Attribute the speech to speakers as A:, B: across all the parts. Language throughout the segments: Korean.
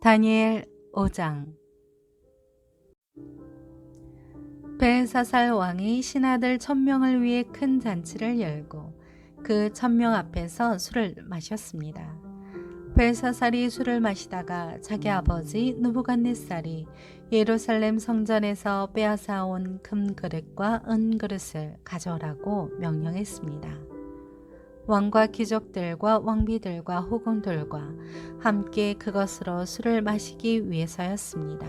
A: 다니엘 5장. 벨사살 왕이 신하들 1000명을 위해 큰 잔치를 열고 그 1000명 앞에서 술을 마셨습니다. 벨사살이 술을 마시다가 자기 아버지 느부갓네살이 예루살렘 성전에서 빼앗아온 금그릇과 은그릇을 가져오라고 명령했습니다. 왕과 귀족들과 왕비들과 호공들과 함께 그것으로 술을 마시기 위해서였습니다.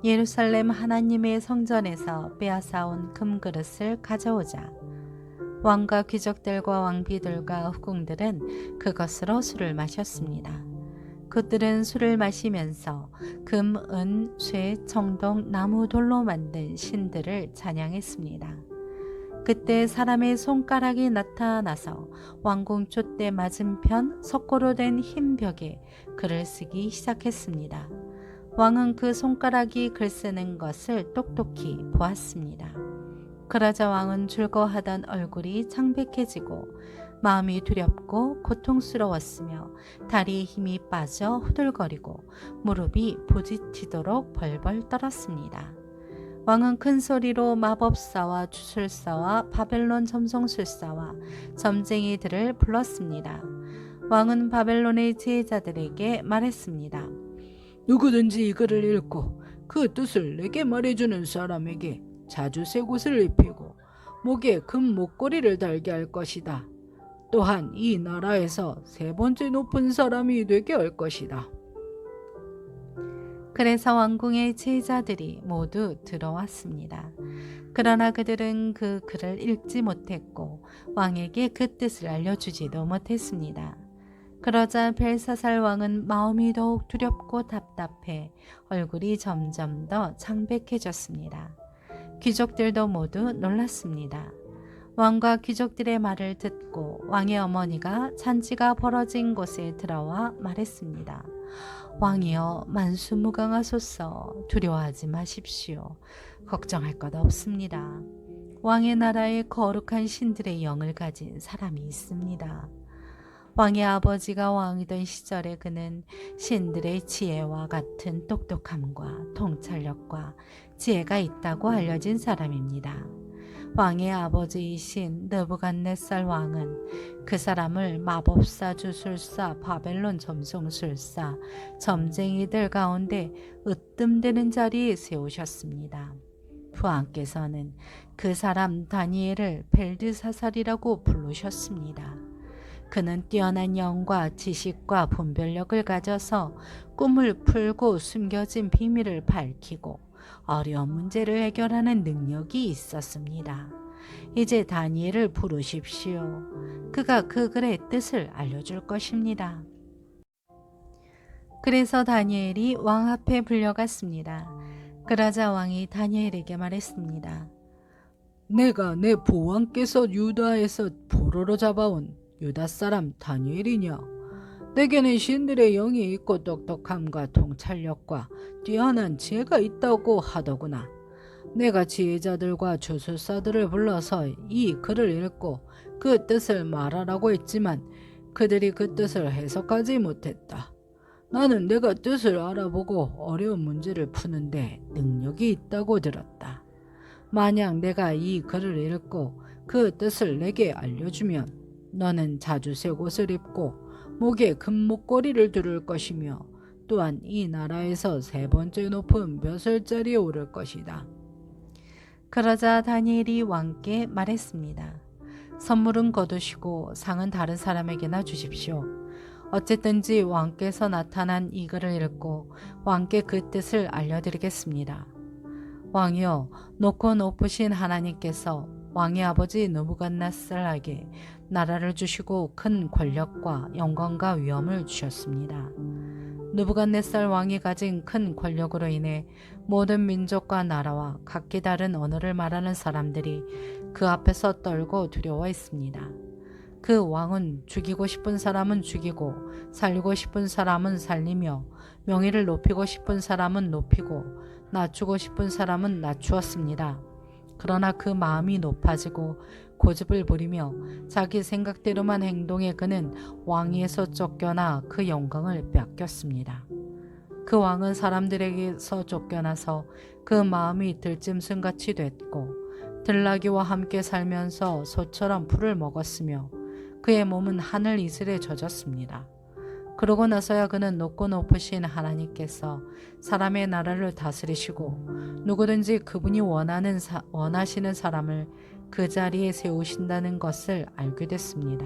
A: 예루살렘 하나님의 성전에서 빼앗아온 금그릇을 가져오자 왕과 귀족들과 왕비들과 후궁들은 그것으로 술을 마셨습니다. 그들은 술을 마시면서 금, 은, 쇠, 청동, 나무, 돌로 만든 신들을 찬양했습니다. 그때 사람의 손가락이 나타나서 왕궁 촛대 맞은편 석고로 된 흰 벽에 글을 쓰기 시작했습니다. 왕은 그 손가락이 글 쓰는 것을 똑똑히 보았습니다. 그러자 왕은 즐거워하던 얼굴이 창백해지고 마음이 두렵고 고통스러웠으며 다리에 힘이 빠져 후들거리고 무릎이 부딪히도록 벌벌 떨었습니다. 왕은 큰 소리로 마법사와 주술사와 바벨론 점성술사와 점쟁이들을 불렀습니다. 왕은 바벨론의 지혜자들에게 말했습니다.
B: 누구든지 이 글을 읽고 그 뜻을 내게 말해주는 사람에게 자주색 옷을 입히고 목에 금 목걸이를 달게 할 것이다. 또한 이 나라에서 세 번째 높은 사람이 되게 할 것이다.
A: 그래서 왕궁의 제자들이 모두 들어왔습니다. 그러나 그들은 그 글을 읽지 못했고 왕에게 그 뜻을 알려주지도 못했습니다. 그러자 벨사살 왕은 마음이 더욱 두렵고 답답해 얼굴이 점점 더 창백해졌습니다. 귀족들도 모두 놀랐습니다. 왕과 귀족들의 말을 듣고 왕의 어머니가 잔치가 벌어진 곳에 들어와 말했습니다. 왕이여, 만수무강하소서. 두려워하지 마십시오. 걱정할 것 없습니다. 왕의 나라에 거룩한 신들의 영을 가진 사람이 있습니다. 왕의 아버지가 왕이던 시절에 그는 신들의 지혜와 같은 똑똑함과 통찰력과 지혜가 있다고 알려진 사람입니다. 왕의 아버지이신 느부갓네살 왕은 그 사람을 마법사, 주술사, 바벨론 점성술사, 점쟁이들 가운데 으뜸되는 자리에 세우셨습니다. 부왕께서는 그 사람 다니엘을 벨드사살이라고 부르셨습니다. 그는 뛰어난 영과 지식과 분별력을 가져서 꿈을 풀고 숨겨진 비밀을 밝히고 어려운 문제를 해결하는 능력이 있었습니다. 이제 다니엘을 부르십시오. 그가 그 글의 뜻을 알려줄 것입니다. 그래서 다니엘이 왕 앞에 불려갔습니다. 그러자 왕이 다니엘에게 말했습니다.
B: 내가 내 보왕께서 유다에서 포로로 잡아온 유다 사람 다니엘이냐? 내게는 신들의 영이 있고 똑똑함과 통찰력과 뛰어난 지혜가 있다고 하더구나. 내가 지혜자들과 주술사들을 불러서 이 글을 읽고 그 뜻을 말하라고 했지만 그들이 그 뜻을 해석하지 못했다. 나는 내가 뜻을 알아보고 어려운 문제를 푸는데 능력이 있다고 들었다. 만약 내가 이 글을 읽고 그 뜻을 내게 알려주면 너는 자주색 옷을 입고 목에 금목걸이를 두를 것이며 또한 이 나라에서 세 번째 높은 벼슬자리에 오를 것이다.
A: 그러자 다니엘이 왕께 말했습니다. 선물은 거두시고 상은 다른 사람에게나 주십시오. 어쨌든지 왕께서 나타난 이 글을 읽고 왕께 그 뜻을 알려드리겠습니다. 왕이여, 높고 높으신 하나님께서 왕의 아버지 느부갓네살에게 나라를 주시고 큰 권력과 영광과 위엄을 주셨습니다. 느부갓네살 왕이 가진 큰 권력으로 인해 모든 민족과 나라와 각기 다른 언어를 말하는 사람들이 그 앞에서 떨고 두려워했습니다. 그 왕은 죽이고 싶은 사람은 죽이고 살리고 싶은 사람은 살리며 명예를 높이고 싶은 사람은 높이고 낮추고 싶은 사람은 낮추었습니다. 그러나 그 마음이 높아지고 고집을 부리며 자기 생각대로만 행동해 그는 왕위에서 쫓겨나 그 영광을 뺏겼습니다. 그 왕은 사람들에게서 쫓겨나서 그 마음이 들짐승같이 됐고 들나귀와 함께 살면서 소처럼 풀을 먹었으며 그의 몸은 하늘 이슬에 젖었습니다. 그러고 나서야 그는 높고 높으신 하나님께서 사람의 나라를 다스리시고 누구든지 그분이 원하시는 사람을 그 자리에 세우신다는 것을 알게 됐습니다.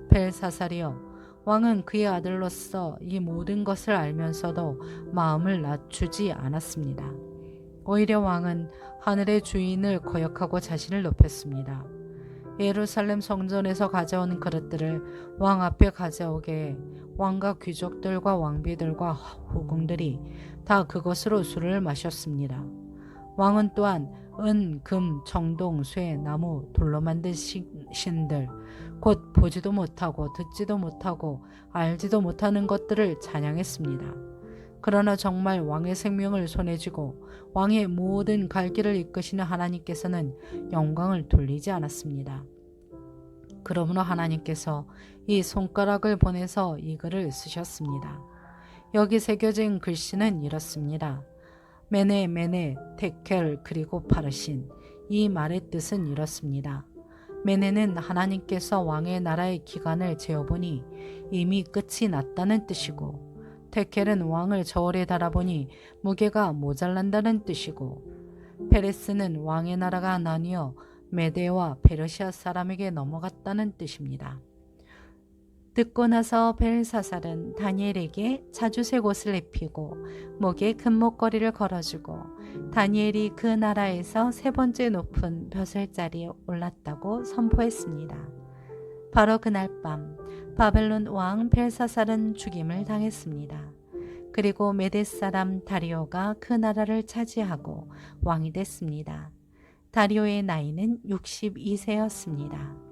A: 벨사살이여, 왕은 그의 아들로서 이 모든 것을 알면서도 마음을 낮추지 않았습니다. 오히려 왕은 하늘의 주인을 거역하고 자신을 높였습니다. 예루살렘 성전에서 가져온 그릇들을 왕 앞에 가져오게 왕과 귀족들과 왕비들과 후궁들이 다 그것으로 술을 마셨습니다. 왕은 또한 은, 금, 청동, 쇠, 나무, 돌로 만든 신들, 곧 보지도 못하고 듣지도 못하고 알지도 못하는 것들을 찬양했습니다. 그러나 정말 왕의 생명을 손에 쥐고 왕의 모든 갈 길을 이끄시는 하나님께서는 영광을 돌리지 않았습니다. 그러므로 하나님께서 이 손가락을 보내서 이 글을 쓰셨습니다. 여기 새겨진 글씨는 이렇습니다. 메네 메네 테켈 그리고 파르신. 이 말의 뜻은 이렇습니다. 메네는 하나님께서 왕의 나라의 기간을 재어보니 이미 끝이 났다는 뜻이고, 테켈은 왕을 저울에 달아보니 무게가 모자란다는 뜻이고, 페레스는 왕의 나라가 나뉘어 메데와 페르시아 사람에게 넘어갔다는 뜻입니다. 듣고 나서 벨사살은 다니엘에게 자주색 옷을 입히고 목에 금목걸이를 걸어주고 다니엘이 그 나라에서 세 번째 높은 벼슬자리에 올랐다고 선포했습니다. 바로 그날 밤 바벨론 왕 벨사살은 죽임을 당했습니다. 그리고 메데 사람 다리오가 그 나라를 차지하고 왕이 됐습니다. 다리오의 나이는 62세였습니다.